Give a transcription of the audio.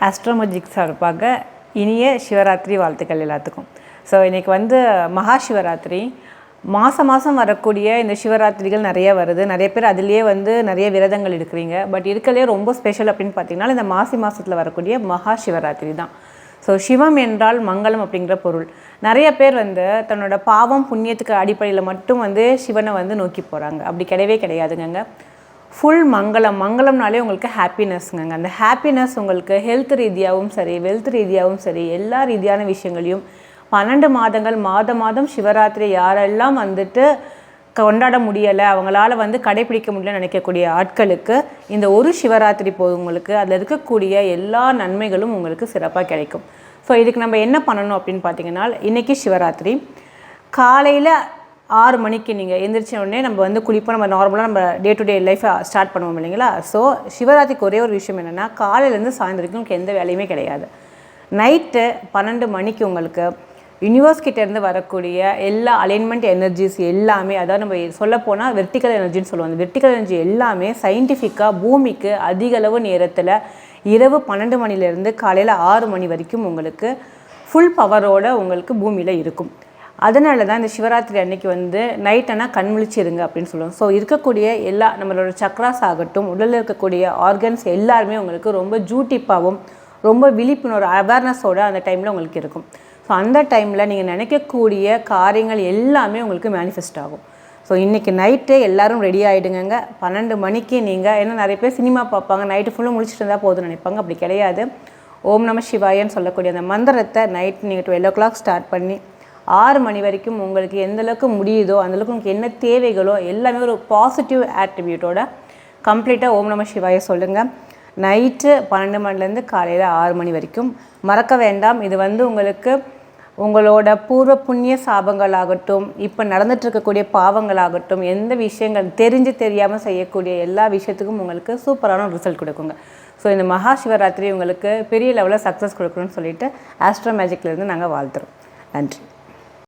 ஆஸ்ட்ரோமேஜிக் சார்பாக இனிய சிவராத்திரி வாழ்த்துக்கள் எல்லாத்துக்கும். ஸோ இன்றைக்கி மகா சிவராத்திரி. மாதம் வரக்கூடிய இந்த சிவராத்திரிகள் நிறைய வருது. நிறைய பேர் அதிலேயே நிறைய விரதங்கள் எடுக்கிறீங்க. பட் இருக்கலே ரொம்ப ஸ்பெஷல் அப்படின்னு பார்த்தீங்கன்னா இந்த மாதத்தில் வரக்கூடிய மகா சிவராத்திரி தான். ஸோ சிவம் என்றால் மங்களம் அப்படிங்கிற பொருள். நிறைய பேர் தன்னோட பாவம் புண்ணியத்துக்கு அடிப்படையில் மட்டும் சிவனை நோக்கி போகிறாங்க. அப்படி கிடையவே கிடையாதுங்க. ஃபுல் மங்களம்னாலே உங்களுக்கு ஹாப்பினஸ்ங்க. அந்த ஹாப்பினஸ் உங்களுக்கு ஹெல்த் ரீதியாகவும் சரி, வெல்த் ரீதியாகவும் சரி, எல்லா ரீதியான விஷயங்களையும் 12 மாதங்கள் மாதம் சிவராத்திரி யாரெல்லாம் கொண்டாட முடியலை, அவங்களால கடைப்பிடிக்க முடியலன்னு நினைக்கக்கூடிய ஆட்களுக்கு இந்த ஒரு சிவராத்திரி போதும். உங்களுக்கு அதில் இருக்கக்கூடிய எல்லா நன்மைகளும் உங்களுக்கு சிறப்பாக கிடைக்கும். ஸோ இதுக்கு நம்ம என்ன பண்ணணும் அப்படின்னு பார்த்தீங்கன்னா, இன்றைக்கி சிவராத்திரி காலையில் 6 மணிக்கு நீங்கள் எந்திரிச்ச உடனே நம்ம குளிப்போம். நம்ம நார்மலாக நம்ம டே டு டே லைஃப்பை ஸ்டார்ட் பண்ணுவோம் இல்லைங்களா. ஸோ சிவராத்திரிக்கு ஒரே ஒரு விஷயம் என்னென்னா, காலையிலேருந்து சாயந்தரம் உங்களுக்கு எந்த வேலையுமே கிடையாது. நைட்டு 12 மணிக்கு உங்களுக்கு யூனிவர்ஸ்கிட்டேருந்து வரக்கூடிய எல்லா அலைன்மெண்ட் எனர்ஜிஸ் எல்லாமே, அதாவது நம்ம சொல்லப்போனால் வெர்டிக்கல் எனர்ஜின்னு சொல்லுவோம். அந்த வெர்டிக்கல் எனர்ஜி எல்லாமே சயின்டிஃபிக்காக பூமிக்கு அதிகளவு நேரத்தில் இரவு 12 மணிலேருந்து காலையில் 6 மணி வரைக்கும் உங்களுக்கு ஃபுல் பவரோடு உங்களுக்கு பூமியில் இருக்கும். அதனால தான் இந்த சிவராத்திரி அன்னைக்கு நைட்டனா கண் முழிச்சிருங்க அப்படின்னு சொல்லுவோம். ஸோ இருக்கக்கூடிய எல்லா நம்மளோட சக்ராஸ் ஆகட்டும், உடலில் இருக்கக்கூடிய ஆர்கன்ஸ் எல்லாருமே உங்களுக்கு ரொம்ப ஜூட்டிப்பாகவும் ரொம்ப விழிப்புணர்வு அவேர்னஸோடு அந்த டைமில் உங்களுக்கு இருக்கும். ஸோ அந்த டைமில் நீங்கள் நினைக்கக்கூடிய காரியங்கள் எல்லாமே உங்களுக்கு மேனிஃபெஸ்ட் ஆகும். ஸோ இன்றைக்கி நைட்டு எல்லோரும் ரெடி ஆகிடுங்க. 12 மணிக்கு நீங்கள், ஏன்னா நிறைய பேர் சினிமா பார்ப்பாங்க, நைட்டு ஃபுல்லாக முழிச்சிட்டு இருந்தால் போதும்னு நினைப்பாங்க. அப்படி கிடையாது. ஓம் நம சிவாயன்னு சொல்லக்கூடிய அந்த மந்திரத்தை நைட் நீங்கள் 12 o'clock ஸ்டார்ட் பண்ணி 6 மணி வரைக்கும் உங்களுக்கு எந்தளவுக்கு முடியுதோ அந்தளவுக்கு உங்களுக்கு என்ன தேவைகளோ எல்லாமே ஒரு பாசிட்டிவ் ஆட்ரிபியூட்டோட கம்ப்ளீட்டாக ஓம் நம சிவாய சொல்லுங்கள். நைட்டு 12 மணிலேருந்து காலையில் 6 மணி வரைக்கும் மறக்க வேண்டாம். இது உங்களுக்கு உங்களோட பூர்வ புண்ணிய சாபங்களாகட்டும், இப்போ நடந்துகிட்ருக்கக்கூடிய பாவங்களாகட்டும், எந்த விஷயங்கள் தெரிஞ்சு தெரியாமல் செய்யக்கூடிய எல்லா விஷயத்துக்கும் உங்களுக்கு சூப்பரான ரிசல்ட் கொடுக்குங்க. ஸோ இந்த மகா சிவராத்திரி உங்களுக்கு பெரிய லெவலில் சக்ஸஸ் கொடுக்கணும்னு சொல்லிட்டு ஆஸ்ட்ரோ மேஜிக்லேருந்து நாங்கள் வாழ்த்துறோம். நன்றி.